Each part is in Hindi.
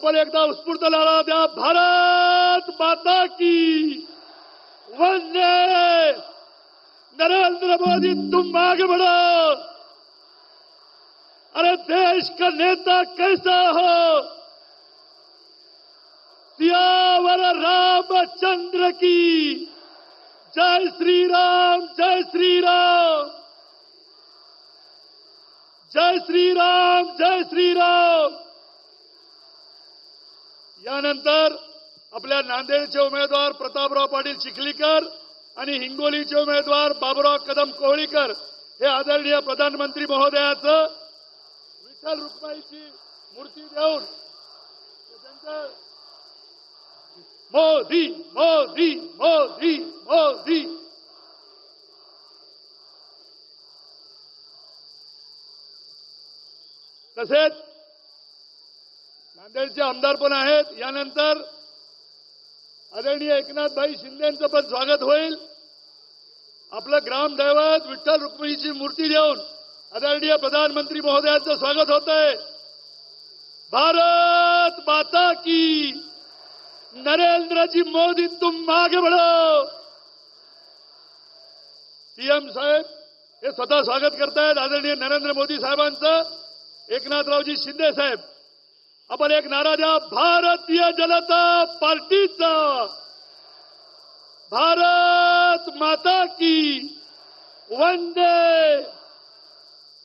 आपण एकदा उत्स्फूर्त लढा द्या. भारत माता की वंदे. नरेंद्र मोदी तुम आगे बढ़ो. अरे देश का नेता कैसा हो. सियावर रामचंद्र की जय श्री राम. जय श्री राम. जय श्री राम. जय श्री राम. यानंतर आपल्या नांदेडचे उमेदवार प्रतापराव पाटील चिखलीकर आणि हिंगोलीचे उमेदवार बाबुराव कदम कोहळीकर हे आदरणीय प्रधानमंत्री महोदयाचं विठ्ठल रुक्माईची मूर्ती देऊन त्यांचं मोदी मोदी मोदी मोदी. तसेच नांदेडचे आमदार पण आहेत. यानंतर आदरणीय एकनाथभाई शिंदेंचं पण स्वागत होईल. आपलं ग्रामदैवत विठ्ठल रुक्मिणीची मूर्ती देऊन आदरणीय प्रधानमंत्री महोदयांचं स्वागत होत आहे. भारत माता की. नरेंद्र जी मोदी तुम आगे बढ़ो. सीएम साहेब हे स्वतः स्वागत करतायत आदरणीय नरेंद्र मोदी साहेबांचं. एकनाथरावजी शिंदे साहेब आपण एक नारा द्या. भारतीय जनता पार्टीचा. भारत माता की वंदे.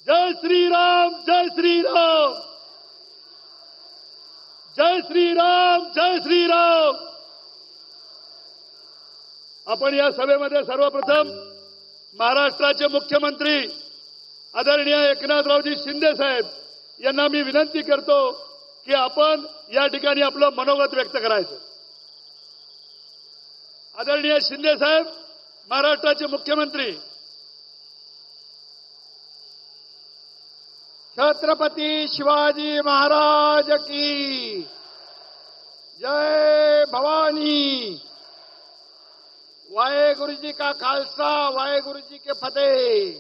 जय श्री राम. जय श्री राम. जय श्री राम. जय श्री राम. आपण या सभेमध्ये सर्वप्रथम महाराष्ट्राचे मुख्यमंत्री आदरणीय एकनाथरावजी शिंदे साहेब यांना मी विनंती करतो की आपण या ठिकाणी आपलं मनोगत व्यक्त करायचं. आदरणीय शिंदे साहेब महाराष्ट्राचे मुख्यमंत्री. छत्रपति शिवाजी महाराज की जय. भवानी. वाहेगुरु जी का खालसा वाहेगुरु जी के फतेह.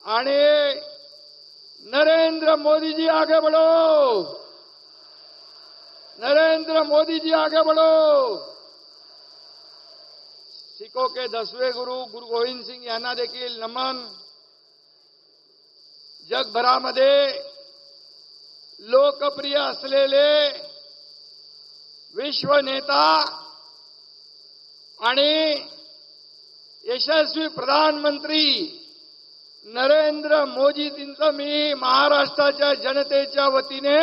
आणि नरेंद्र मोदी जी आगे बढ़ो. नरेंद्र मोदी जी आगे बढ़ो. सिखों के 10वें गुरु गुरु गोविंद सिंग यांना देखील नमन. जगभरामध्ये लोकप्रिय असलेले विश्व नेता आणि यशस्वी प्रधानमंत्री नरेंद्र मोदीजींचं मी महाराष्ट्राच्या जनतेच्या वतीने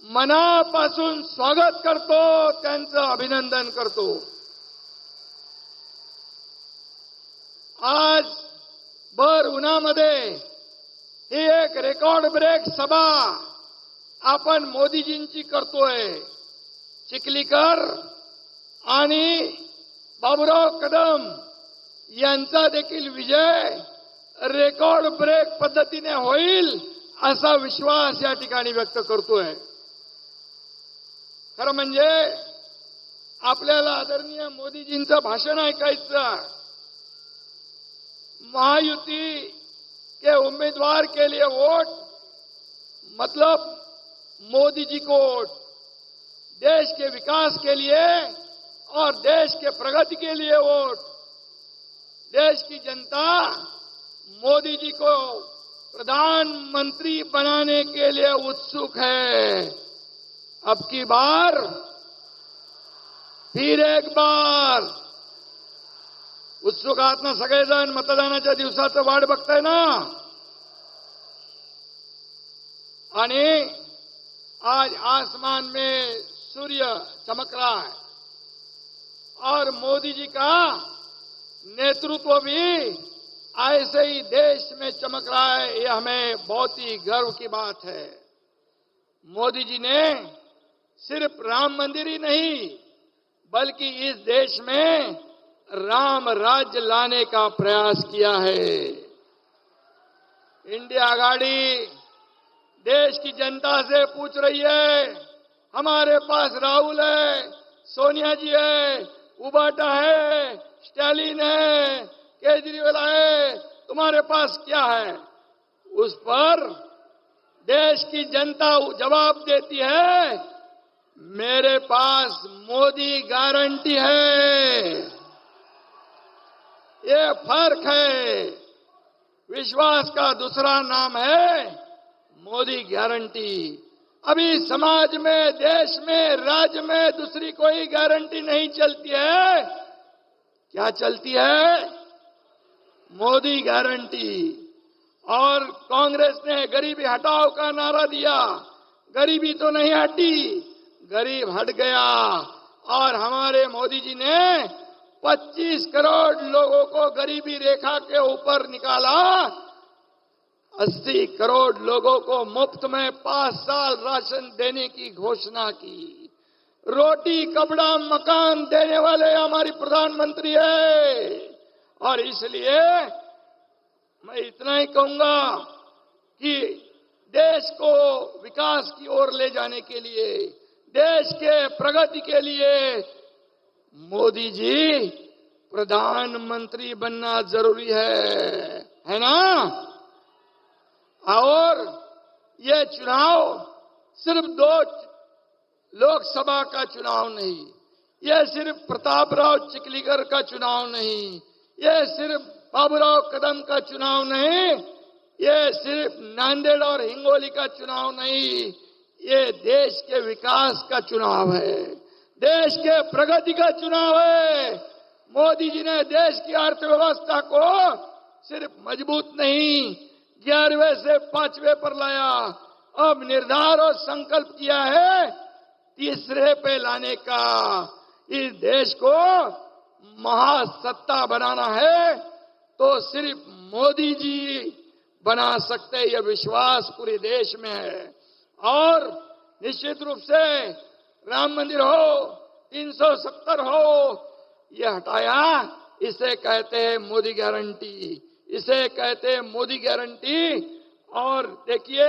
मनापासून स्वागत करतो. त्यांचं अभिनंदन करतो. आज भर उन्हामध्ये ही एक रेकॉर्ड ब्रेक सभा आपण मोदीजींची करतोय. चिखलीकर आणि बाबुराव कदम यांचा देखील विजय रेकॉर्ड ब्रेक पद्धतीने होईल असा विश्वास या ठिकाणी व्यक्त करतोय. खरं म्हणजे आपल्याला आदरणीय मोदीजींचं भाषण ऐकायचं. महायुति के उम्मीदवार के लिए वोट मतलब मोदी जी को वोट. देश के विकास के लिए और देश के प्रगति के लिए वोट. देश की जनता मोदी जी को प्रधानमंत्री बनाने के लिए उत्सुक है. अब की बार फिर एक बार उत्सुक आहात ना सगळेजण. मतदानाच्या दिवसाचं वाट बघताय ना. आणि आज आसमान में सूर्य चमक रहा है और मोदी जी का नेतृत्व भी ऐसे ही देश में चमक रहा है. ये हमें बहुत ही गर्व की बात है. मोदी जी ने सिर्फ राम मंदिर ही नहीं बल्कि इस देश में राम राज्य लाने का प्रयास किया है. इंडिया आघाड़ी देश की जनता से पूछ रही है. हमारे पास राहुल है, सोनिया जी है, उबाटा है, स्टालिन है, केजरीवाल है, तुम्हारे पास क्या है? उस पर देश की जनता जवाब देती है, मेरे पास मोदी गारंटी है। ये फर्क है। विश्वास का दूसरा नाम है मोदी गारंटी। अभी समाज में, देश में, राज्य में दूसरी कोई गारंटी नहीं चलती है। क्या चलती है? मोदी गारंटी। और कांग्रेस ने गरीबी हटाओ का नारा दिया। गरीबी तो नहीं हटी, गरीब हट गया। और हमारे मोदी जी ने 25 करोड़ लोगों को गरीबी रेखा के ऊपर निकाला। 80 करोड़ लोगों को मुफ्त में 5 साल राशन देने की घोषणा की। रोटी, कपड़ा, मकान देने वाले हमारी प्रधानमंत्री है। और इसलिए मैं इतना ही कहूंगा कि देश को विकास की ओर ले जाने के लिए, देश के प्रगति के लिए मोदी जी प्रधानमंत्री बनना जरूरी है ना? और ये चुनाव सिर्फ 2 लोकसभा का चुनाव नहीं, ये सिर्फ प्रतापराव चिखलीकर का चुनाव नहीं, ये सिर्फ बाबूराव कदम का चुनाव नहीं, ये सिर्फ नांदेड़ और हिंगोली का चुनाव नहीं, ये देश के विकास का चुनाव है, देश के प्रगति का चुनाव है। मोदी जी ने देश की अर्थव्यवस्था को सिर्फ मजबूत नहीं, 11वें से 5वें पर लाया। अब निर्धार और संकल्प किया है 3रे पे लाने का। इस देश को महासत्ता बनाना है तो सिर्फ मोदी जी बना सकते, यह विश्वास पूरे देश में है। और निश्चित रूप से राम मंदिर हो, 370 हो, यह हटाया, इसे कहते हैं मोदी गारंटी, इसे कहते हैं मोदी गारंटी। और देखिए,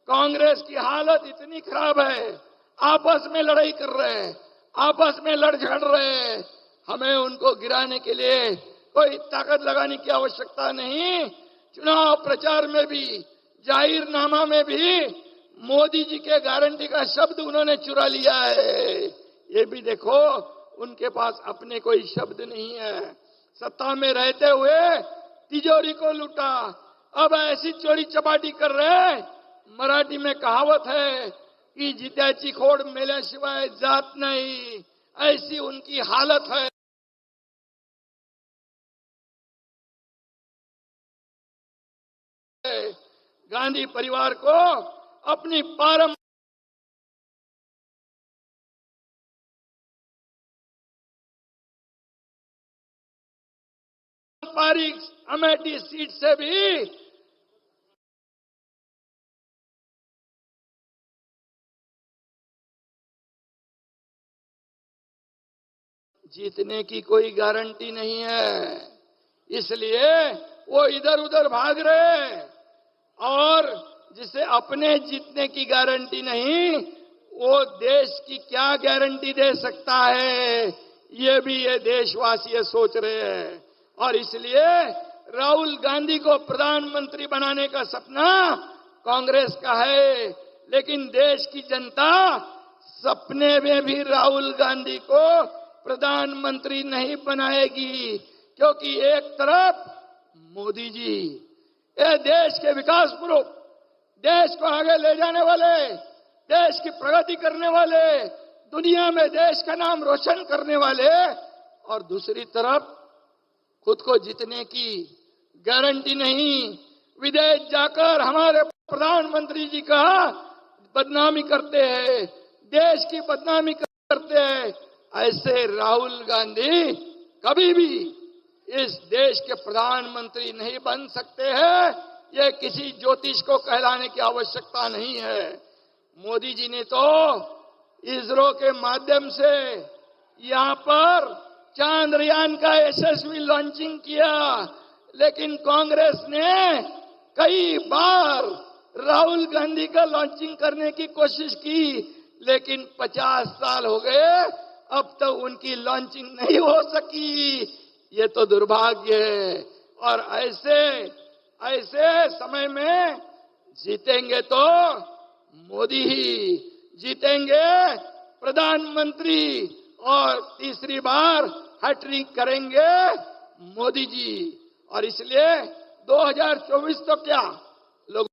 कांग्रेस की हालत इतनी खराब है, आपस में लड़ाई कर रहे हैं, आपस में लड़ झगड़ रहे हैं। हमें उनको गिराने के लिए कोई ताकत लगाने की आवश्यकता नहीं। चुनाव प्रचार में भी, जाहिरनामा में भी मोदी जी के गारंटी का शब्द उन्होंने चुरा लिया है। ये भी देखो, उनके पास अपने कोई शब्द नहीं है। सत्ता में रहते हुए तिजोरी को लूटा, अब ऐसी चोरी चपाटी कर रहे। मराठी में कहावत है कि जित्याची खोड मेल्याशिवाय जात नहीं, ऐसी उनकी हालत है। गांधी परिवार को अपनी पारंपरिक अमेठी सीट से भी जीतने की कोई गारंटी नहीं है। इसलिए वो इधर उधर भाग रहे। और जिसे अपने जीतने की गारंटी नहीं, वो देश की क्या गारंटी दे सकता है, ये भी ये देशवासी सोच रहे हैं। और इसलिए राहुल गांधी को प्रधानमंत्री बनाने का सपना कांग्रेस का है, लेकिन देश की जनता सपने में भी राहुल गांधी को प्रधानमंत्री नहीं बनाएगी। क्योंकि एक तरफ मोदी जी, ये देश के विकास पुरुष, देश को आगे ले जाने वाले, देश की प्रगति करने वाले, दुनिया में देश का नाम रोशन करने वाले, और दूसरी तरफ खुद को जीतने की गारंटी नहीं, विदेश जाकर हमारे प्रधानमंत्री जी का बदनामी करते हैं, देश की बदनामी करते हैं। ऐसे राहुल गांधी कभी भी इस देश के प्रधानमंत्री नहीं बन सकते हैं। ये किसी ज्योतिष को कहलाने की आवश्यकता नहीं है। मोदी जी ने तो इसरो के माध्यम से यहाँ पर चांद्रयान का यशस्वी लॉन्चिंग किया, लेकिन कांग्रेस ने कई बार राहुल गांधी का लॉन्चिंग करने की कोशिश की, लेकिन 50 साल हो गए, अब तो उनकी लॉन्चिंग नहीं हो सकी। ये तो दुर्भाग्य है। और ऐसे समय में जीतेंगे तो मोदी ही जीतेंगे, प्रधानमंत्री, और तीसरी बार हैट्रिक करेंगे मोदी जी। और इसलिए 2024 तो क्या, लोगों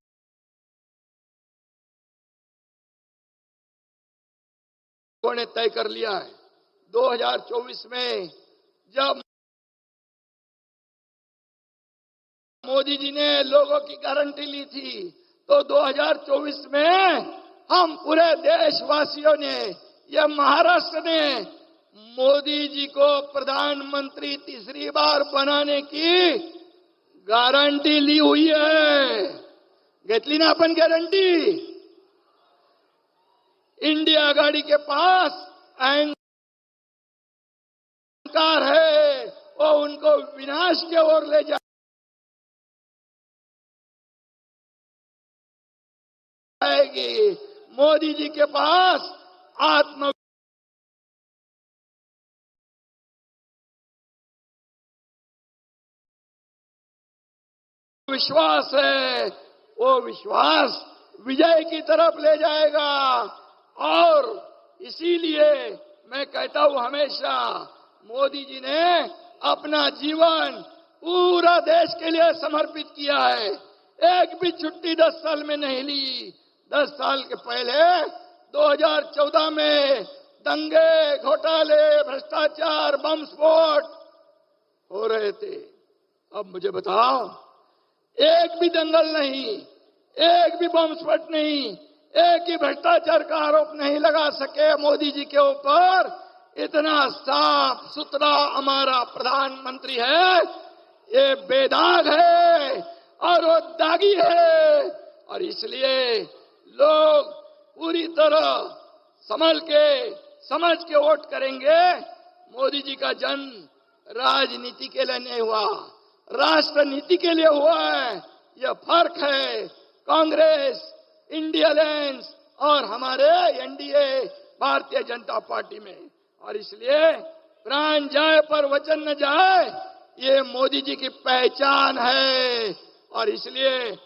ने तय कर लिया है। 2024 में जब मोदी जी ने लोगों की गारंटी ली थी, तो 2024 में हम पूरे देशवासियों ने, यह महाराष्ट्र ने मोदी जी को प्रधानमंत्री तीसरी बार बनाने की गारंटी ली हुई है। घेतली ना अपन गारंटी? इंडिया आघाड़ी के पास अहंकार है, वो उनको विनाश की ओर ले जाएगी। मोदी जी के पास आत्मविश्वास है, वो विश्वास विजय की तरफ ले जाएगा। और इसीलिए मैं कहता हूं, हमेशा मोदी जी ने अपना जीवन पूरा देश के लिए समर्पित किया है। एक भी छुट्टी 10 साल में नहीं ली। 10 साल के पहले 2014 में दंगे, घोटाले, भ्रष्टाचार, बम स्फोट हो रहे थे। अब मुझे बताओ, एक भी दंगल नहीं, एक भी बम स्फोट नहीं, एक ही भ्रष्टाचार का आरोप नहीं लगा सके मोदी जी के ऊपर। इतना साफ सुथरा हमारा प्रधानमंत्री है, ये बेदाग है और वो दागी है। और इसलिए लोग पूरी तरह समझ के वोट करेंगे। मोदी जी का जन्म राजनीति के लिए नहीं हुआ, राष्ट्र नीति के लिए हुआ है। यह फर्क है कांग्रेस, इंडिया अलायंस और हमारे एनडीए भारतीय जनता पार्टी में। और इसलिए प्राण जाए पर वचन न जाए, ये मोदी जी की पहचान है। और इसलिए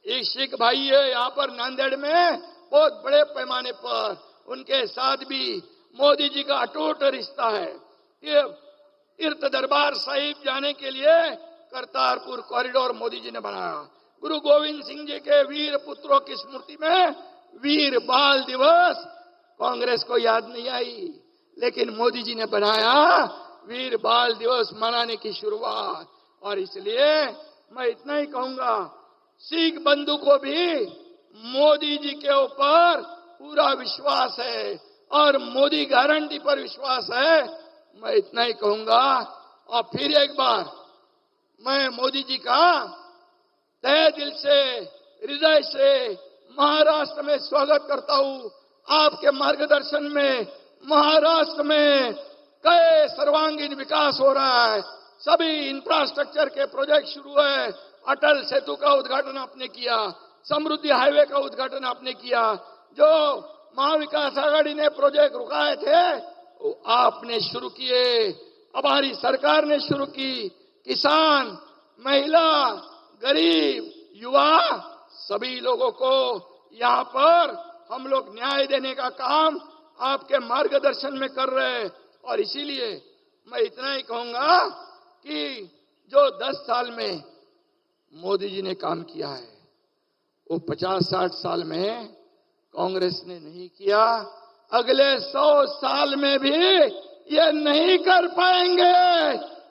एक सिख भाई है यहाँ पर नांदेड़ में, बहुत बड़े पैमाने पर उनके साथ भी मोदी जी का अटूट रिश्ता है। ये तीर्थ दरबार साहिब जाने के लिए करतारपुर कॉरिडोर मोदी जी ने बनाया। गुरु गोविंद सिंह जी के वीर पुत्रों की स्मृति में वीर बाल दिवस कांग्रेस को याद नहीं आई, लेकिन मोदी जी ने बनाया वीर बाल दिवस मनाने की शुरुआत। और इसलिए मैं इतना ही कहूंगा, सिख बंधु को भी मोदी जी के ऊपर पूरा विश्वास है और मोदी गारंटी पर विश्वास है। मैं इतना ही कहूंगा। और फिर एक बार मैं मोदी जी का तहे दिल से, हृदय से महाराष्ट्र में स्वागत करता हूं। आपके मार्गदर्शन में महाराष्ट्र में कई सर्वांगीण विकास हो रहा है। सभी इंफ्रास्ट्रक्चर के प्रोजेक्ट शुरू है। अटल सेतु का उद्घाटन आपने किया, समृद्धि हाईवे का उद्घाटन आपने किया। जो महाविकास आघाड़ी ने प्रोजेक्ट रुकाए थे वो आपने शुरू किए, हमारी सरकार ने शुरू की। किसान, महिला, गरीब, युवा, सभी लोगों को यहाँ पर हम लोग न्याय देने का काम आपके मार्गदर्शन में कर रहे हैं। और इसीलिए मैं इतना ही कहूंगा कि जो 10 साल में मोदी जी ने काम किया है, वो 50-60 साल में कांग्रेस ने नहीं किया। अगले 100 साल में भी ये नहीं कर पाएंगे।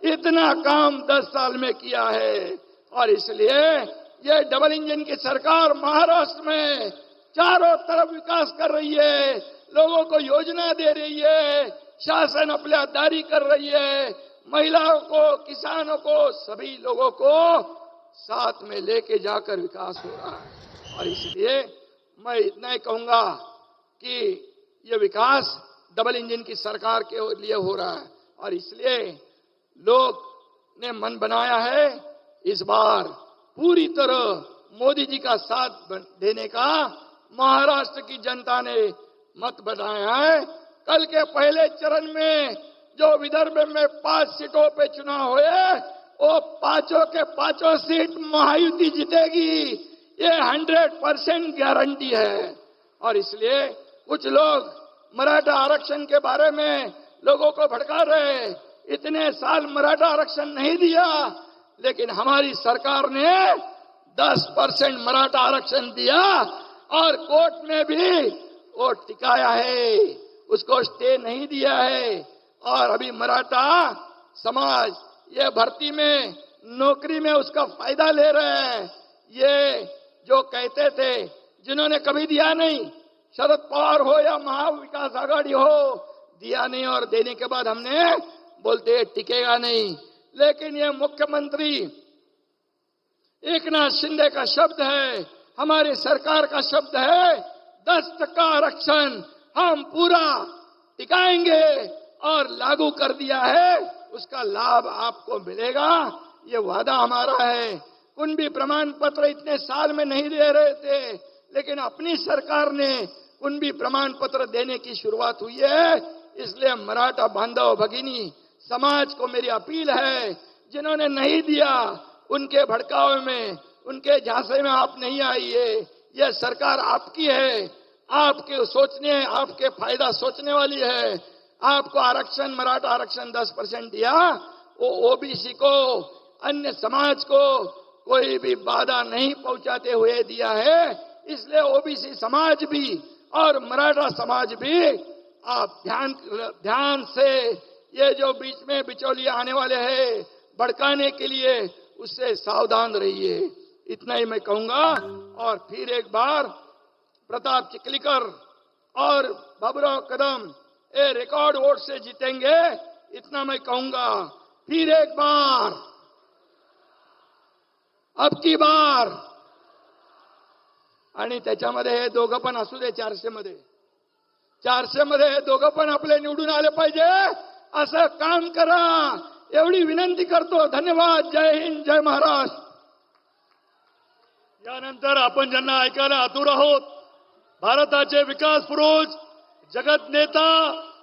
इतना काम 10 साल में किया है। और इसलिए ये डबल इंजन की सरकार महाराष्ट्र में चारों तरफ विकास कर रही है, लोगों को योजना दे रही है, शासन अपलियादारी कर रही है, महिलाओं को, किसानों को, सभी लोगों को साथ में लेके जाकर विकास हो रहा है। और इसलिए मैं इतना ही कहूंगा कि ये विकास डबल इंजन की सरकार के लिए हो रहा है। और इसलिए लोग ने मन बनाया है इस बार पूरी तरह मोदी जी का साथ देने का। महाराष्ट्र की जनता ने मत बनाया है। कल के पहले चरण में जो विदर्भ में 5 सीटों पे चुनाव हुए, वो 5 के 5 सीट महायुति जीतेगी। ये 100% गारंटी है। और इसलिए कुछ लोग मराठा आरक्षण के बारे में लोगों को भड़का रहे। इतने साल मराठा आरक्षण नहीं दिया, लेकिन हमारी सरकार ने 10% मराठा आरक्षण दिया और कोर्ट में भी वो टिकाया है, उसको स्टे नहीं दिया है। और अभी मराठा समाज ये भर्ती में, नौकरी में उसका फायदा ले रहे हैं। ये जो कहते थे, जिन्होंने कभी दिया नहीं, शरद पवार हो या महाविकास आघाड़ी हो, दिया नहीं और देने के बाद हमने बोलते टिकेगा नहीं। लेकिन ये मुख्यमंत्री एकनाथ शिंदे का शब्द है, हमारी सरकार का शब्द है, 10% आरक्षण हम पूरा टिकाएंगे और लागू कर दिया है, उसका लाभ आपको मिलेगा, ये वादा हमारा है। कुणबी प्रमाण पत्र इतने साल में नहीं दे रहे थे, लेकिन अपनी सरकार ने कुणबी प्रमाण पत्र देने की शुरुआत हुई है। इसलिए मराठा बांधव भगिनी समाज को मेरी अपील है, जिन्होंने नहीं दिया उनके भड़कावे में, उनके झांसे में आप नहीं आइए। यह सरकार आपकी है, आपके सोचने, आपके फायदा सोचने वाली है। आपको आरक्षण, मराठा आरक्षण 10% दिया, वो ओबीसी को, अन्य समाज को कोई भी बाधा नहीं पहुंचाते हुए दिया है। इसलिए ओबीसी समाज भी और मराठा समाज भी आप ध्यान से, ये जो बीच में बिचौलिए आने वाले हैं भड़काने के लिए, उससे सावधान रहिए। इतना ही मैं कहूंगा। और फिर एक बार प्रताप चिखलीकर और बाबूराव कदम ये रिकॉर्ड वोट से जीतेंगे, इतना मैं कहूंगा। फिर एक बार, अब की बार, आणि त्याच्यामध्ये हे दोघं पण असू दे 400 मध्ये, 400 मध्ये हे दोघं पण आपले निवडून आले पाहिजे, असं काम करा, एवढी विनंती करतो। धन्यवाद। जय हिंद, जय महाराष्ट्र। यानंतर आपण ज्यांना ऐकायला आतुर आहोत, भारताचे विकास पुरुष, जगत नेता,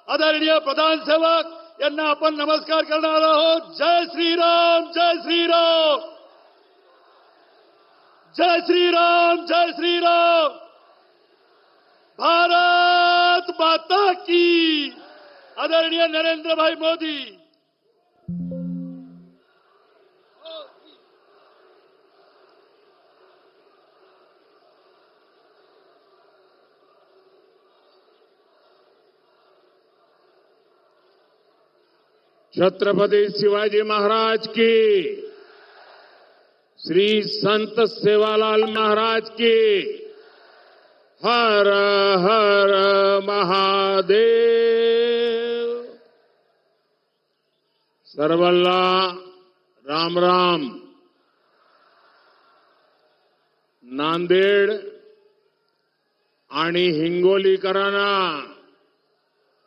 आदरणीय प्रधान सेवक यांना आपण नमस्कार करणार आहोत। जय श्रीराम, जय श्रीराम, जय श्रीराम, जय श्रीराम। भारत माता की। आदरणीय नरेंद्र भाई मोदी। छत्रपति शिवाजी महाराज की, श्री संत सेवालाल महाराज की, हर हर महादेव। सर्वल्ला राम राम। नांदेड आणि हिंगोलीकरांना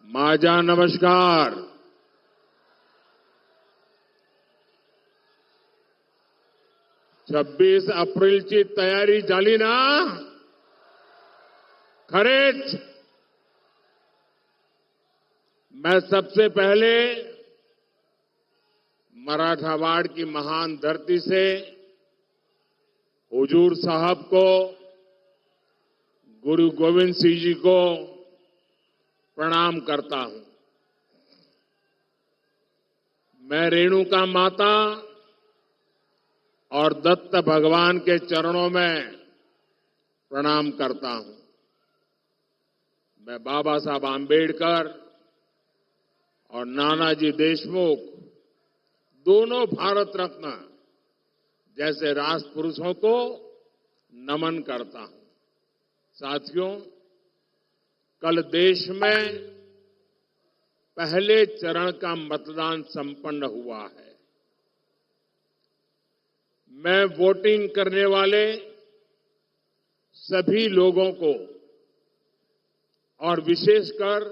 माझा नमस्कार। 26 एप्रिलची तयारी झाली ना? खरेच मैं सबसे पहले मराठावाड़ की महान धरती से हुजूर साहब को, गुरु गोविंद सिंह जी को प्रणाम करता हूं। मैं रेणुका माता और दत्त भगवान के चरणों में प्रणाम करता हूं। मैं बाबा साहब आंबेडकर और नानाजी देशमुख, दोनों भारत रत्न जैसे राष्ट्रपुरुषों को नमन करता हूं। साथियों, कल देश में पहले चरण का मतदान संपन्न हुआ है। मैं वोटिंग करने वाले सभी लोगों को और विशेषकर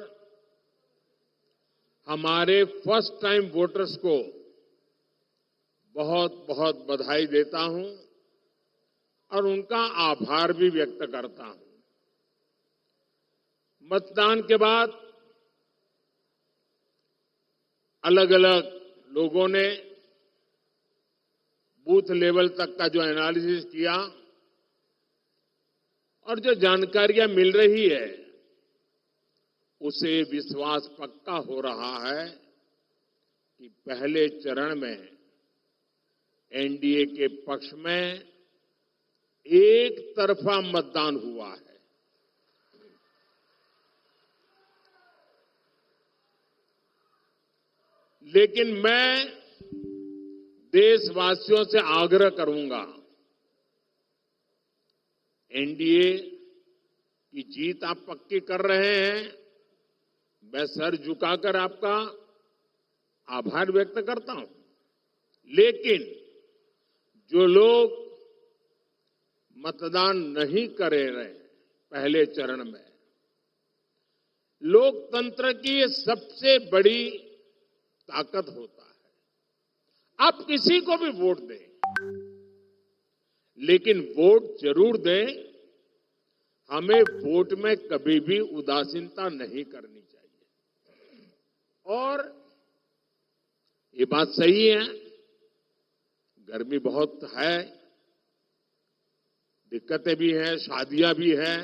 हमारे फर्स्ट टाइम वोटर्स को बहुत बहुत बधाई देता हूं और उनका आभार भी व्यक्त करता हूं। मतदान के बाद अलग अलग लोगों ने बूथ लेवल तक का जो एनालिसिस किया, और जो जानकारियां मिल रही है उसे विश्वास पक्का हो रहा है कि पहले चरण में एनडीए के पक्ष में एक तरफा मतदान हुआ है। लेकिन मैं देशवासियों से आग्रह करूंगा, एनडीए की जीत आप पक्की कर रहे हैं, मैं सर झुकाकर आपका आभार व्यक्त करता हूं। लेकिन जो लोग मतदान नहीं करे रहे पहले चरण में, लोकतंत्र की ये सबसे बड़ी ताकत होता है। आप किसी को भी वोट दें, लेकिन वोट जरूर दें। हमें वोट में कभी भी उदासीनता नहीं करनी चाहिए। और ये बात सही है, गर्मी बहुत है, दिक्कतें भी हैं, शादियां भी हैं,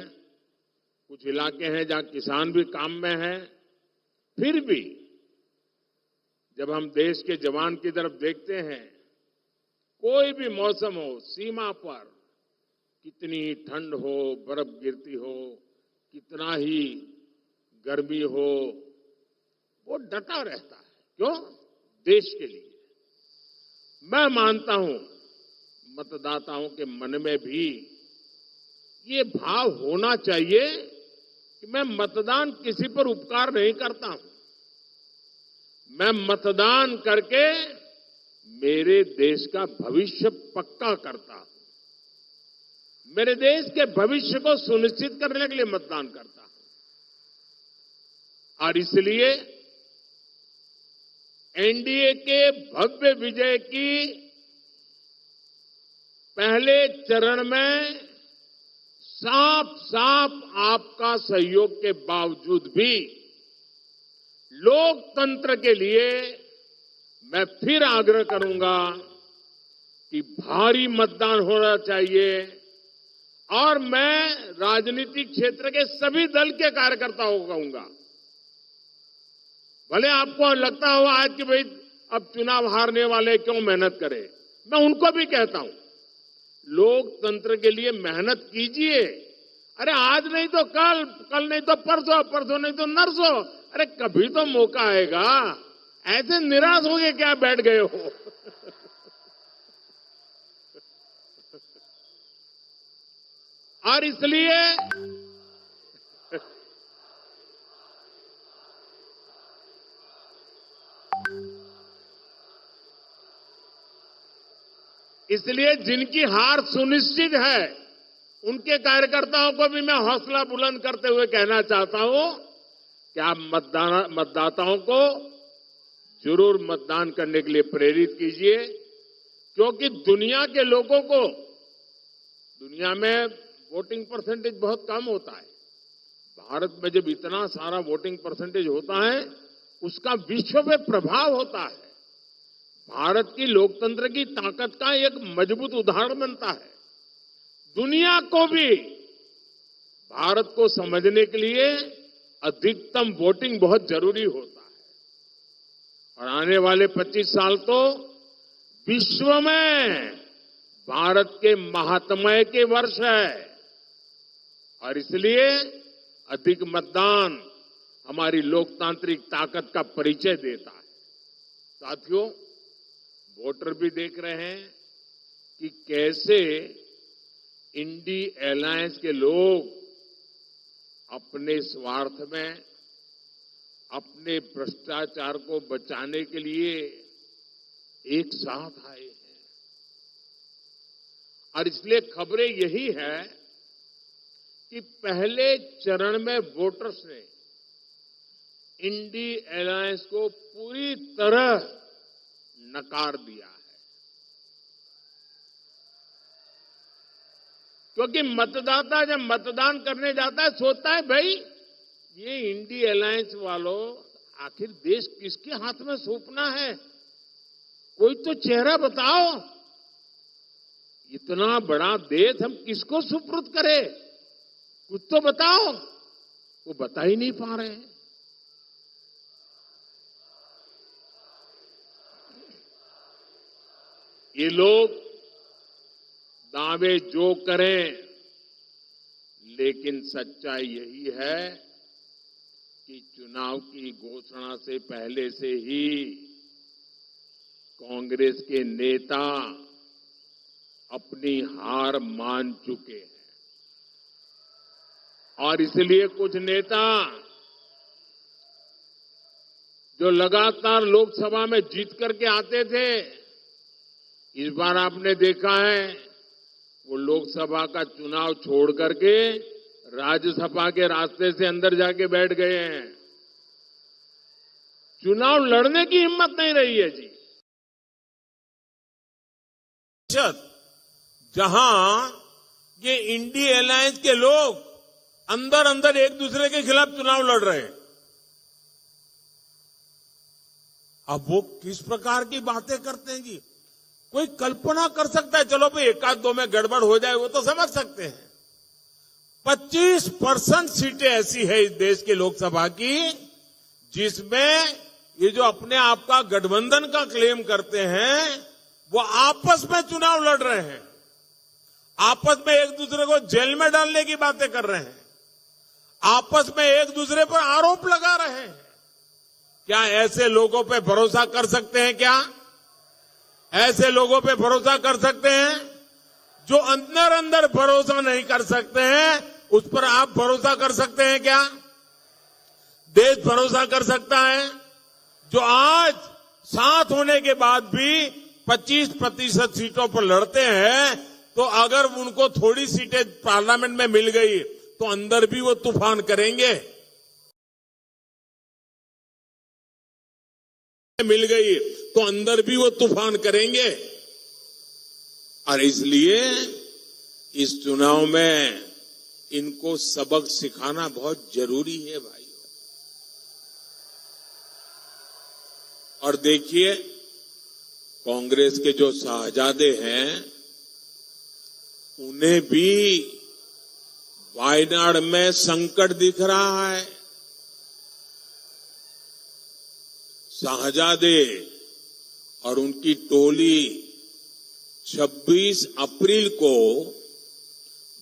कुछ इलाके हैं जहां किसान भी काम में हैं। फिर भी जब हम देश के जवान की तरफ देखते हैं, कोई भी मौसम हो, सीमा पर कितनी ठंड हो, बर्फ गिरती हो, कितना ही गर्मी हो, वो डटा रहता है। क्यों? देश के लिए। मैं मानता हूं मतदाताओं के मन में भी ये भाव होना चाहिए कि मैं मतदान किसी पर उपकार नहीं करता हूं, मैं मतदान करके मेरे देश का भविष्य पक्का करता हूं, मेरे देश के भविष्य को सुनिश्चित करने के लिए मतदान करता हूं। और इसलिए एनडीए के भव्य विजय की पहले चरण में साफ साफ आपका सहयोग के बावजूद भी लोकतंत्र के लिए मैं फिर आग्रह करूंगा कि भारी मतदान होना चाहिए। और मैं राजनीतिक क्षेत्र के सभी दल के कार्यकर्ताओं को कहूंगा, भले आपको लगता हो आज कि भाई अब चुनाव हारने वाले क्यों मेहनत करें, मैं उनको भी कहता हूं, लोकतंत्र के लिए मेहनत कीजिए। अरे आज नहीं तो कल, कल नहीं तो परसों, परसों नहीं तो नरसों, अरे कभी तो मौका आएगा। ऐसे निराश हो गए क्या बैठ गए हो? और इसलिए जिनकी हार सुनिश्चित है उनके कार्यकर्ताओं को भी मैं हौसला बुलंद करते हुए कहना चाहता हूं कि आप मतदाताओं को जरूर मतदान करने के लिए प्रेरित कीजिए, क्योंकि दुनिया के लोगों को, दुनिया में वोटिंग परसेंटेज बहुत कम होता है, भारत में जब इतना सारा वोटिंग परसेंटेज होता है उसका विश्व में प्रभाव होता है। भारत की लोकतंत्र की ताकत का एक मजबूत उदाहरण बनता है। दुनिया को भी भारत को समझने के लिए अधिकतम वोटिंग बहुत जरूरी होता है। और आने वाले 25 साल तो विश्व में भारत के महात्म्य के वर्ष है, और इसलिए अधिक मतदान हमारी लोकतांत्रिक ताकत का परिचय देता है। साथियों, वोटर भी देख रहे हैं कि कैसे इंडी अलायंस के लोग अपने स्वार्थ में, अपने भ्रष्टाचार को बचाने के लिए एक साथ आए हैं। और इसलिए खबरें यही है कि पहले चरण में वोटर्स ने इंडी अलायंस को पूरी तरह नकार दिया है, क्योंकि मतदाता जब मतदान करने जाता है सोचता है भाई ये इंडी अलायंस वालों आखिर देश किसके हाथ में सौंपना है, कोई तो चेहरा बताओ, इतना बड़ा देश हम किसको सुपुर्द करें। कुछ तो बताओ, वो बता ही नहीं पा रहे हैं। ये लोग दावे जो करें, लेकिन सच्चाई यही है कि चुनाव की घोषणा से पहले से ही कांग्रेस के नेता अपनी हार मान चुके हैं और इसलिए कुछ नेता जो लगातार लोकसभा में जीत करके आते थे, इस बार आपने देखा है वो लोकसभा का चुनाव छोड़ करके राज्यसभा के रास्ते से अंदर जाके बैठ गए हैं। चुनाव लड़ने की हिम्मत नहीं रही है जी। जहां ये इंडी अलायंस के लोग अंदर अंदर एक दूसरे के खिलाफ चुनाव लड़ रहे हैं, अब वो किस प्रकार की बातें करते हैं जी। कोई कल्पना कर सकता है, चलो भाई एक आध दो में गड़बड़ हो जाए वो तो समझ सकते हैं। 25% सीटें ऐसी है इस देश के लोकसभा की जिसमें ये जो अपने आप का गठबंधन का क्लेम करते हैं वो आपस में चुनाव लड़ रहे हैं, आपस में एक दूसरे को जेल में डालने की बातें कर रहे हैं, आपस में एक दूसरे पर आरोप लगा रहे हैं। क्या ऐसे लोगों पे भरोसा कर सकते हैं? क्या ऐसे लोगों पे भरोसा कर सकते हैं? जो अंदर अंदर भरोसा नहीं कर सकते हैं उस पर आप भरोसा कर सकते हैं क्या? देश भरोसा कर सकता है? जो आज साथ होने के बाद भी 25% सीटों पर लड़ते हैं, तो अगर उनको थोड़ी सीटें पार्लियामेंट में मिल गई तो अंदर भी वो तूफान करेंगे, मिल गई तो अंदर भी वो तूफान करेंगे। और इसलिए इस चुनाव में इनको सबक सिखाना बहुत जरूरी है भाई। और देखिए कांग्रेस के जो शाहजादे हैं उन्हें भी वायनाड में संकट दिख रहा है। शाहजादे और उनकी टोली 26 अप्रैल को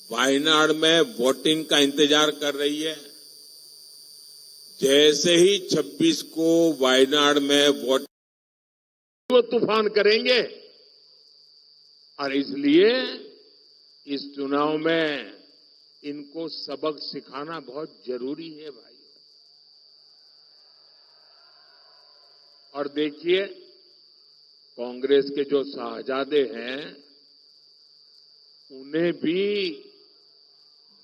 वायनाड में वोटिंग का इंतजार कर रही है। जैसे ही 26 को वायनाड में वोट वो तूफान करेंगे। और इसलिए इस चुनाव में इनको सबक सिखाना बहुत जरूरी है भाई। और देखिए कांग्रेस के जो शाहजादे हैं उन्हें भी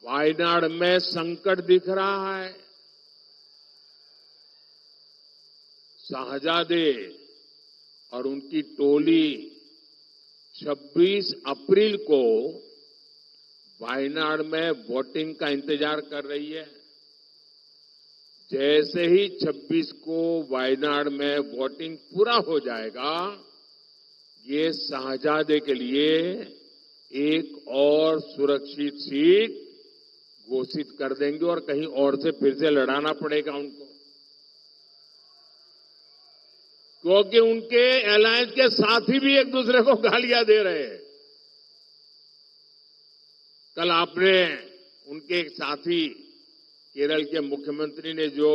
वायनाड में संकट दिख रहा है। शाहजादे और उनकी टोली 26 अप्रैल को वायनाड में वोटिंग का इंतजार कर रही है। जैसे ही 26 को वायनाड में वोटिंग पूरा हो जाएगा, ये शाहजादे के लिए एक और सुरक्षित सीट घोषित कर देंगे और कहीं और से फिर से लड़ाना पड़ेगा उनको, क्योंकि उनके अलायंस के साथी भी एक दूसरे को गालियां दे रहे हैं। कल आपने उनके एक साथी केरल के मुख्यमंत्री ने जो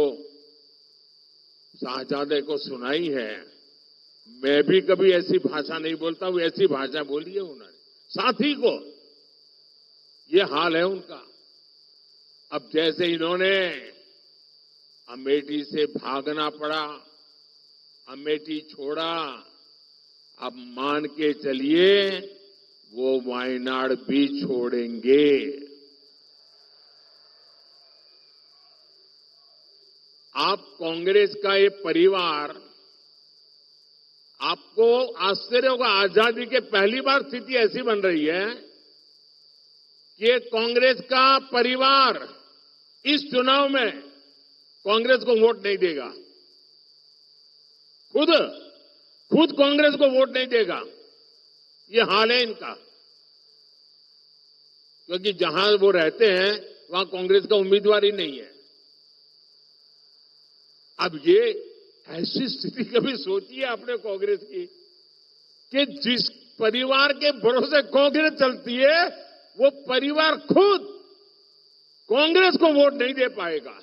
शाहजादे को सुनाई है, मैं भी कभी ऐसी भाषा नहीं बोलता हूं, ऐसी भाषा बोली है उन्होंने साथी को। ये हाल है उनका। अब जैसे इन्होंने अमेठी से भागना पड़ा, अमेठी छोड़ा, अब मान के चलिए वो वायनाड भी छोड़ेंगे। आप कांग्रेस का ये परिवार, आपको आश्चर्य होगा, आजादी के पहली बार स्थिति ऐसी बन रही है कि कांग्रेस का परिवार इस चुनाव में कांग्रेस को वोट नहीं देगा। खुद कांग्रेस को वोट नहीं देगा। ये हाल है इनका। क्योंकि जहां वो रहते हैं वहां कांग्रेस का उम्मीदवार ही नहीं है। अब ये ऐसी स्थिति कभी सोचिए आपने कांग्रेस की कि जिस परिवार के भरोसे कांग्रेस चलती है वो परिवार खुद कांग्रेस को वोट नहीं दे पाएगा।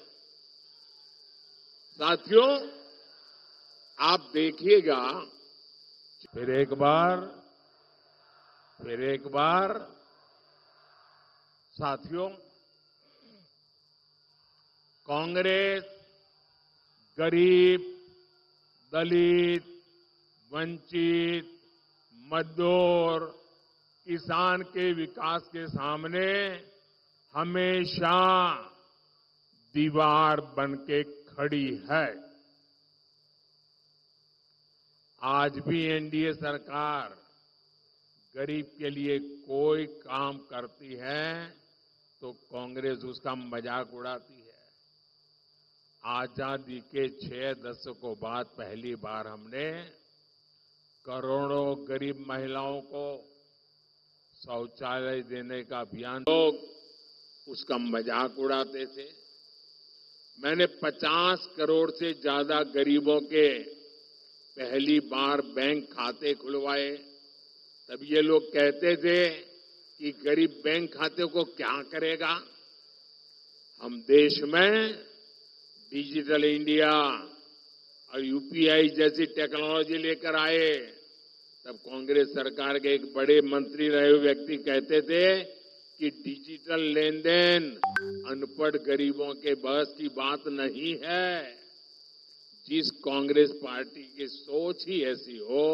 साथियों, आप देखिएगा, फिर एक बार साथियों, कांग्रेस गरीब, दलित, वंचित, मजदूर, किसान के विकास के सामने हमेशा दीवार बनके खड़ी है। आज भी एनडीए सरकार गरीब के लिए कोई काम करती है तो कांग्रेस उसका मजाक उड़ाती है। आजादी के 6 दशकों बाद पहली बार हमने करोड़ों गरीब महिलाओं को शौचालय देने का अभियान, लोग उसका मजाक उड़ाते थे। मैंने 50 करोड़ से ज्यादा गरीबों के पहली बार बैंक खाते खुलवाए। तब ये लोग कहते थे कि गरीब बैंक खाते को क्या करेगा। हम देश में डिजिटल इंडिया और यूपीआई जैसी टेक्नोलॉजी लेकर आए। तब कांग्रेस सरकार के एक बड़े मंत्री रहे हुए व्यक्ति कहते थे कि डिजिटल लेन देन अनपढ़ गरीबों के बस की बात नहीं है। जिस कांग्रेस पार्टी की सोच ही ऐसी हो,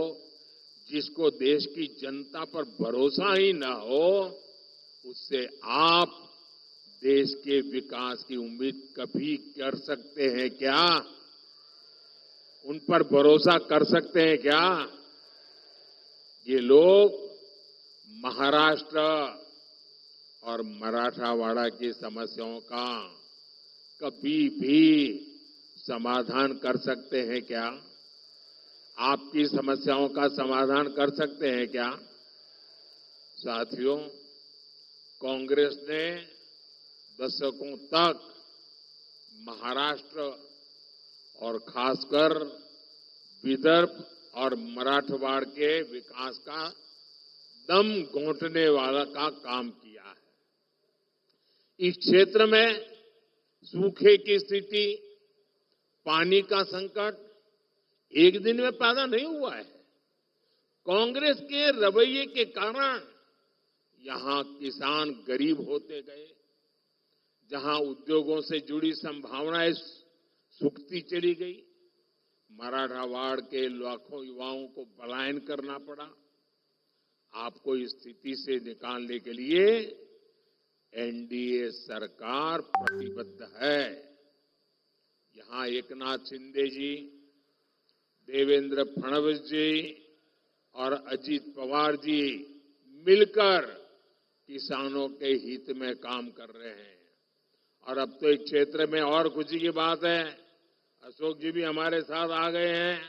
जिसको देश की जनता पर भरोसा ही न हो, उससे आप देश के विकास की उम्मीद कभी कर सकते हैं क्या? उन पर भरोसा कर सकते हैं क्या? ये लोग महाराष्ट्र और मराठवाड़ा की समस्याओं का कभी भी समाधान कर सकते हैं क्या? आपकी समस्याओं का समाधान कर सकते हैं क्या? साथियों, कांग्रेस ने दशकों तक महाराष्ट्र और खासकर विदर्भ और मराठवाड़ के विकास का दम घोंटने वाला का काम किया है। इस क्षेत्र में सूखे की स्थिति, पानी का संकट एक दिन में पैदा नहीं हुआ है। कांग्रेस के रवैये के कारण यहां किसान गरीब होते गए, जहां उद्योगों से जुड़ी संभावनाएं सूखती चली गई, मराठवाड़ के लाखों युवाओं को पलायन करना पड़ा। आपको इस स्थिति से निकालने के लिए एनडीए सरकार प्रतिबद्ध है। यहां एकनाथ शिंदे जी, देवेंद्र फडणवीस जी और अजीत पवार जी मिलकर किसानों के हित में काम कर रहे हैं। और अब तो एक क्षेत्र में और खुशी की बात है, अशोक जी भी हमारे साथ आ गए हैं।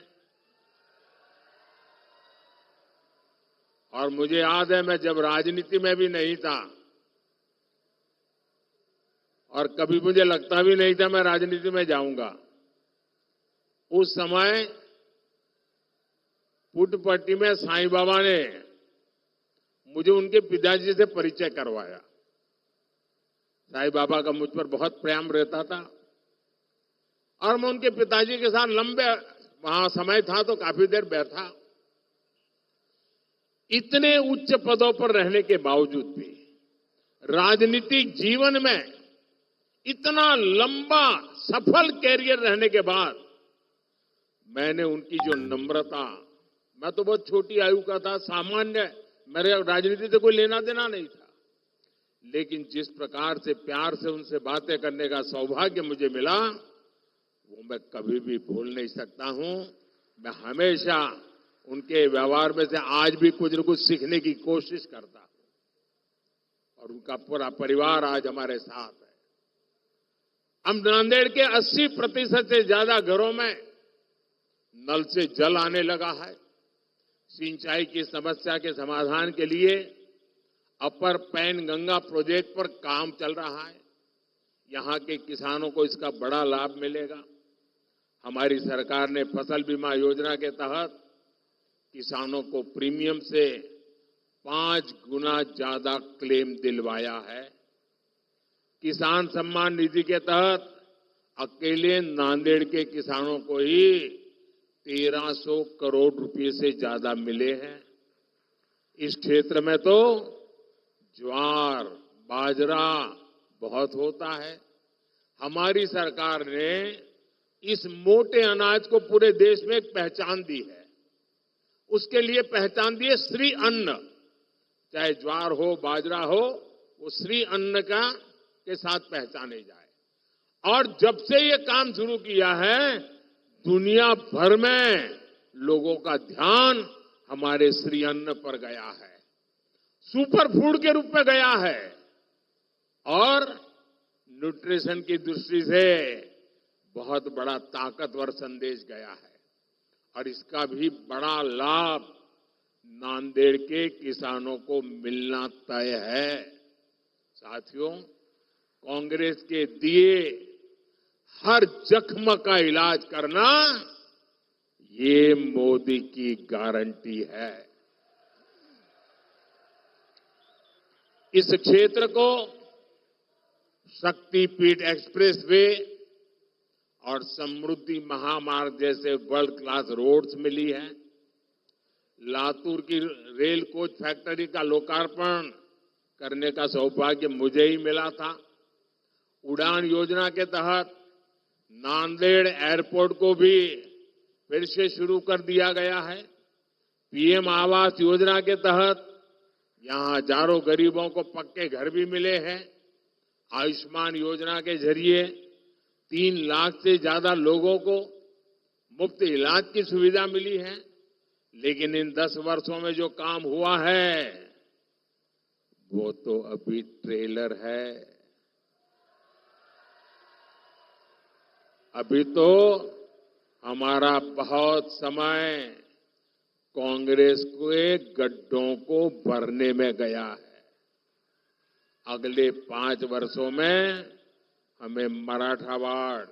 और मुझे याद है, मैं जब राजनीति में भी नहीं था और कभी मुझे लगता भी नहीं था मैं राजनीति में जाऊंगा, उस समय पुट्टपट्टी में साईं बाबा ने मुझे उनके पिताजी से परिचय करवाया। साईं बाबा का मुझ पर बहुत प्रेम रहता था और मैं उनके पिताजी के साथ लंबे वहां समय था तो काफी देर बैठा। इतने उच्च पदों पर रहने के बावजूद भी राजनीतिक जीवन में इतना लंबा सफल कैरियर रहने के बाद मैंने उनकी जो नम्रता, मैं तो बहुत छोटी आयु का था, सामान्य, मेरे राजनीति से कोई लेना देना नहीं था, लेकिन जिस प्रकार से प्यार से उनसे बातें करने का सौभाग्य मुझे मिला वो मैं कभी भी भूल नहीं सकता हूं। मैं हमेशा उनके व्यवहार में से आज भी कुछ न कुछ सीखने की कोशिश करता हूं और उनका पूरा परिवार आज हमारे साथ है। हम नांदेड़ के 80% से ज्यादा घरों में नल से जल आने लगा है। सिंचाई की समस्या के समाधान के लिए अपर पैन गंगा प्रोजेक्ट पर काम चल रहा है। यहां के किसानों को इसका बड़ा लाभ मिलेगा। हमारी सरकार ने फसल बीमा योजना के तहत किसानों को प्रीमियम से 5 गुना ज्यादा क्लेम दिलवाया है। किसान सम्मान निधि के तहत अकेले नांदेड़ के किसानों को ही 1300 करोड़ रुपए से ज्यादा मिले हैं। इस क्षेत्र में तो ज्वार, बाजरा बहुत होता है। हमारी सरकार ने इस मोटे अनाज को पूरे देश में एक पहचान दी है। उसके लिए पहचान दी है श्री अन्न। चाहे ज्वार हो, बाजरा हो, वो श्री अन्न का के साथ पहचाने जाए। और जब से ये काम शुरू किया है, दुनिया भर में लोगों का ध्यान हमारे श्री अन्न पर गया है, सुपर फूड के रूप में गया है और न्यूट्रिशन की दृष्टि से बहुत बड़ा ताकतवर संदेश गया है। और इसका भी बड़ा लाभ नांदेड़ के किसानों को मिलना तय है। साथियों, कांग्रेस के दिए हर जख्म का इलाज करना ये मोदी की गारंटी है। इस क्षेत्र को शक्तिपीठ एक्सप्रेस वे और समृद्धि महामार्ग जैसे वर्ल्ड क्लास रोड्स मिली है। लातूर की रेल कोच फैक्ट्री का लोकार्पण करने का सौभाग्य मुझे ही मिला था। उड़ान योजना के तहत नांदेड़ एयरपोर्ट को भी फिर से शुरू कर दिया गया है। पीएम आवास योजना के तहत यहां हजारों गरीबों को पक्के घर भी मिले हैं। आयुष्मान योजना के जरिए 3 लाख से ज्यादा लोगों को मुफ्त इलाज की सुविधा मिली है। लेकिन इन 10 वर्षों में जो काम हुआ है वो तो अभी ट्रेलर है। अभी तो हमारा बहुत समय कांग्रेस के गड्ढों को भरने में गया है। अगले 5 वर्षों में हमें मराठावाड़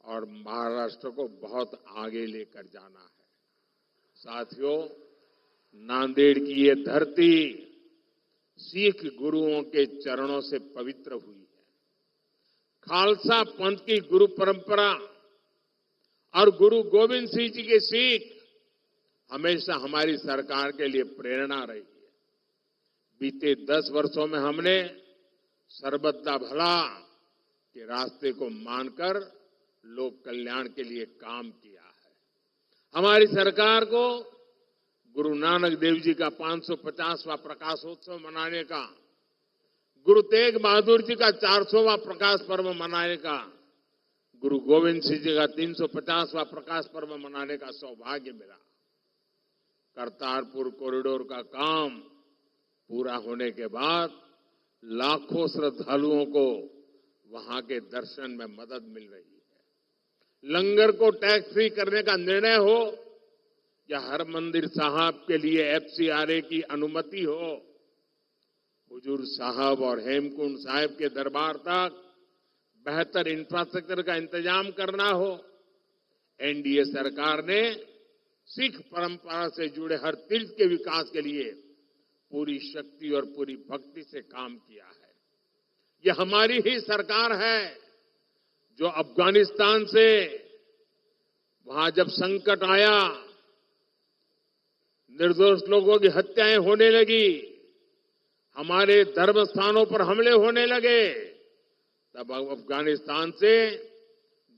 और महाराष्ट्र को बहुत आगे लेकर जाना है। साथियों, नांदेड़ की ये धरती सिख गुरुओं के चरणों से पवित्र हुई है। खालसा पंथ की गुरु परंपरा और गुरु गोविंद सिंह जी की सीख हमेशा हमारी सरकार के लिए प्रेरणा रही है। बीते 10 वर्षों में हमने सर्वदा भला के रास्ते को मानकर लोक कल्याण के लिए काम किया है। हमारी सरकार को गुरु नानक देव जी का 550वां प्रकाशोत्सव मनाने का, गुरु तेग बहादुर जी का 400वां प्रकाश पर्व मनाने का, गुरु गोविंद सिंह जी का 350वां प्रकाश पर्व मनाने का सौभाग्य मिला। करतारपुर कॉरिडोर का काम पूरा होने के बाद लाखों श्रद्धालुओं को वहां के दर्शन में मदद मिल रही है। लंगर को टैक्स फ्री करने का निर्णय हो या हर मंदिर साहब के लिए एफसीआरए की अनुमति हो, हुजूर साहब और हेमकुंड साहिब के दरबार तक बेहतर इंफ्रास्ट्रक्चर का इंतजाम करना हो, एनडीए सरकार ने सिख परंपरा से जुड़े हर तीर्थ के विकास के लिए पूरी शक्ति और पूरी भक्ति से काम किया है। यह हमारी ही सरकार है जो अफगानिस्तान से वहां जब संकट आया, निर्दोष लोगों की हत्याएं होने लगी, हमारे धर्म स्थानों पर हमले होने लगे, तब अफगानिस्तान से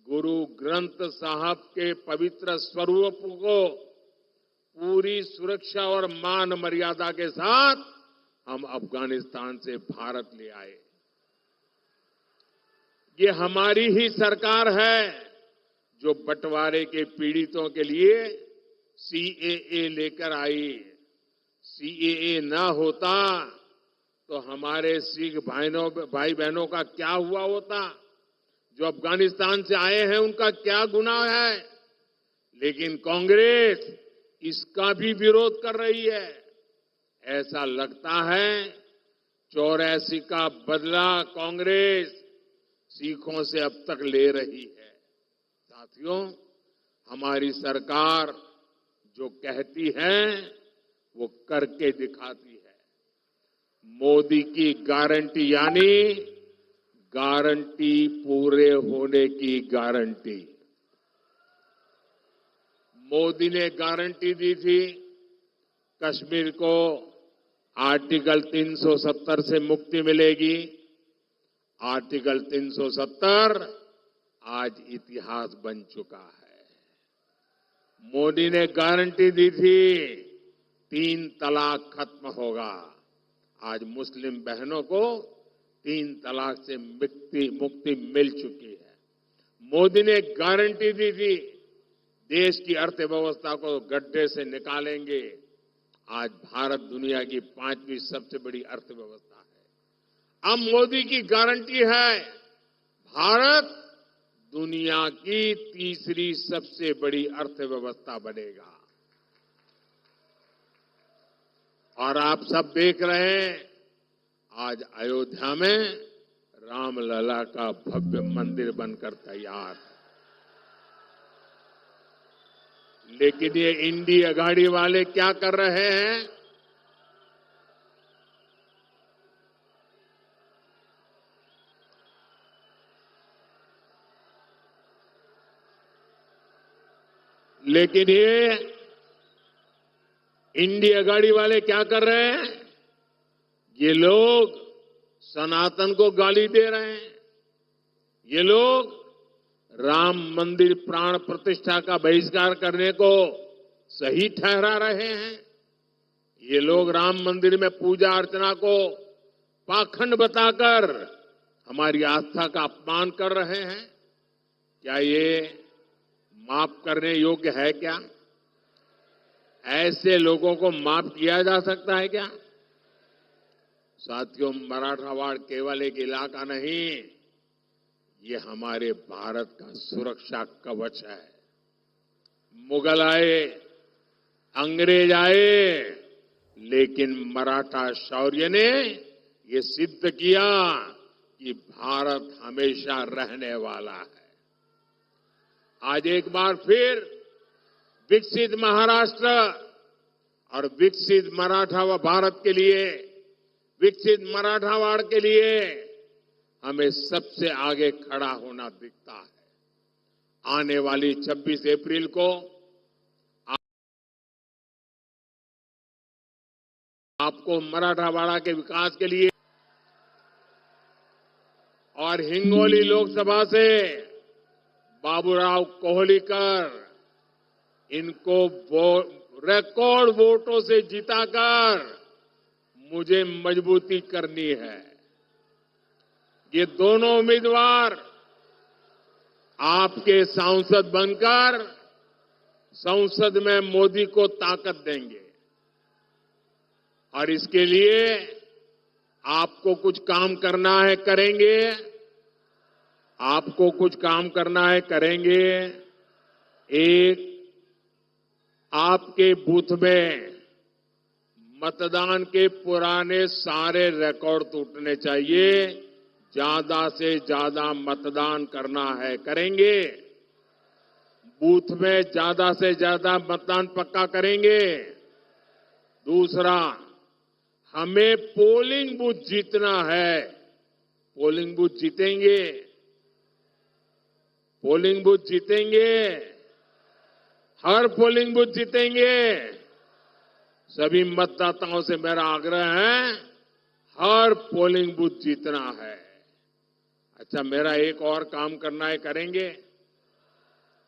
गुरु ग्रंथ साहब के पवित्र स्वरूप को पूरी सुरक्षा और मान मर्यादा के साथ हम अफगानिस्तान से भारत ले आए। ये हमारी ही सरकार है जो बंटवारे के पीड़ितों के लिए सीएए लेकर आई। सीएए ना होता तो हमारे सिख भाई बहनों का क्या हुआ होता? जो अफगानिस्तान से आए हैं उनका क्या गुनाह है? लेकिन कांग्रेस इसका भी विरोध कर रही है। ऐसा लगता है 84 का बदला कांग्रेस सीखों से अब तक ले रही है। साथियों, हमारी सरकार जो कहती है वो करके दिखाती है। मोदी की गारंटी यानी गारंटी पूरे होने की गारंटी। मोदी ने गारंटी दी थी कश्मीर को आर्टिकल 370 से मुक्ति मिलेगी। आर्टिकल 370 आज इतिहास बन चुका है। मोदी ने गारंटी दी थी 3 तलाक खत्म होगा। आज मुस्लिम बहनों को 3 तलाक से मुक्ति मिल चुकी है। मोदी ने गारंटी दी थी देश की अर्थव्यवस्था को गड्ढे से निकालेंगे। आज भारत दुनिया की 5वीं सबसे बड़ी अर्थव्यवस्था है। अब मोदी की गारंटी है भारत दुनिया की 3री सबसे बड़ी अर्थव्यवस्था बनेगा। और आप सब देख रहे हैं आज अयोध्या में रामलला का भव्य मंदिर बनकर तैयार है। लेकिन ये इंडिया गाड़ी वाले क्या कर रहे हैं? लेकिन ये इंडिया गाड़ी वाले क्या कर रहे हैं? ये लोग सनातन को गाली दे रहे हैं। ये लोग राम मंदिर प्राण प्रतिष्ठा का बहिष्कार करने को सही ठहरा रहे हैं। ये लोग राम मंदिर में पूजा अर्चना को पाखंड बताकर हमारी आस्था का अपमान कर रहे हैं। क्या ये माफ करने योग्य है क्या? ऐसे लोगों को माफ किया जा सकता है क्या? साथियों, मराठवाड़ केवल एक इलाका नहीं, ये हमारे भारत का सुरक्षा कवच है। मुगल आए, अंग्रेज आए, लेकिन मराठा शौर्य ने ये सिद्ध किया कि भारत हमेशा रहने वाला है। आज एक बार फिर विकसित महाराष्ट्र और विकसित मराठा भारत के लिए, विकसित मराठावाड़ के लिए हमें सबसे आगे खड़ा होना दिखता है। आने वाली 26 अप्रैल को आपको मराठावाड़ा के विकास के लिए और हिंगोली लोकसभा से बाबूराव कोहलीकर, इनको रिकॉर्ड वोटों से जिताकर मुझे मजबूती करनी है। ये दोनों उम्मीदवार आपके सांसद बनकर संसद में मोदी को ताकत देंगे। और इसके लिए आपको कुछ काम करना है, करेंगे। आपको कुछ काम करना है, करेंगे। एक, आपके बूथ में मतदान के पुराने सारे रिकॉर्ड टूटने चाहिए। ज्यादा से ज्यादा मतदान करना है, करेंगे। बूथ में ज्यादा से ज्यादा मतदान पक्का करेंगे। दूसरा, हमें पोलिंग बूथ जीतना है। पोलिंग बूथ जीतेंगे, पोलिंग बूथ जीतेंगे, हर पोलिंग बूथ जीतेंगे। सभी मतदाताओं से मेरा आग्रह है, हर पोलिंग बूथ जीतना है। अच्छा, मेरा एक और काम करना है, करेंगे?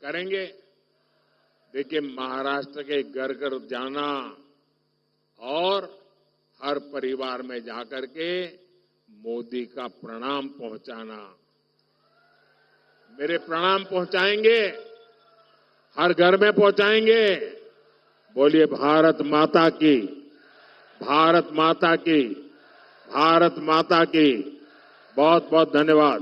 करेंगे। देखिए, महाराष्ट्र के घर घर जाना और हर परिवार में जाकर के मोदी का प्रणाम पहुंचाना। मेरे प्रणाम पहुंचाएंगे, हर घर में पहुंचाएंगे। बोलिए भारत माता की, भारत माता की, भारत माता की। बहुत बहुत धन्यवाद।